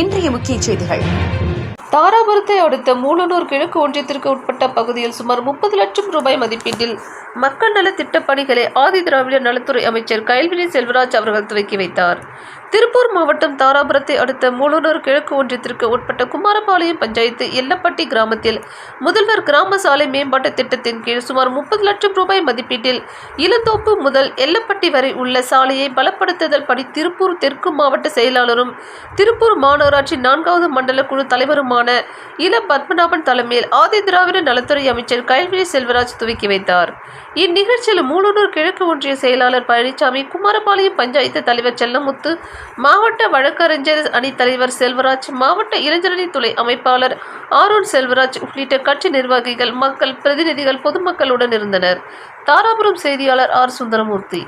இன்றைய முக்கிய செய்திகள். தாராபுரத்தை அடுத்த மூலனூர் கிழக்கு ஒன்றியத்திற்கு உட்பட்ட பகுதியில் சுமார் 30 லட்சம் ரூபாய் மதிப்பீட்டில் மக்கள் நல திட்டப் பணிகளை ஆதி திராவிட நலத்துறை அமைச்சர் கயல்விழி செல்வராஜ் அவர்கள் துவக்கி வைத்தார். திருப்பூர் மாவட்டம் தாராபுரத்தை அடுத்த மூலனூர் கிழக்கு ஒன்றியத்திற்கு உட்பட்ட குமாரபாளையம் பஞ்சாயத்து எல்லப்பட்டி கிராமத்தில் முதல்வர் கிராம சாலை மேம்பாட்டு திட்டத்தின் கீழ் சுமார் 30 லட்சம் ரூபாய் மதிப்பீட்டில் இளந்தோப்பு முதல் எல்லப்பட்டி வரை உள்ள சாலையை பலப்படுத்துதல் பணி திருப்பூர் தெற்கு மாவட்ட செயலாளரும் திருப்பூர் மாநகராட்சி 4வது மண்டல குழு தலைவருமான இள பத்மநாபன் தலைமையில் ஆதி திராவிட நலத்துறை அமைச்சர் கயல்விழி செல்வராஜ் துவக்கி வைத்தார். இந்நிகழ்ச்சியில் மூலனூர் கிழக்கு ஒன்றிய செயலாளர் பழனிசாமி, குமாரபாளையம் பஞ்சாயத்து தலைவர் செல்லமுத்து, மாவட்ட வழக்கறிஞர் அணி தலைவர் செல்வராஜ், மாவட்ட இளைஞரணி துறை அமைப்பாளர் ஆரோன் செல்வராஜ் உள்ளிட்ட கட்சி நிர்வாகிகள், மக்கள் பிரதிநிதிகள் பொதுமக்களுடன் இருந்தனர். தாராபுரம் செய்தியாளர் ஆர். சுந்தரமூர்த்தி.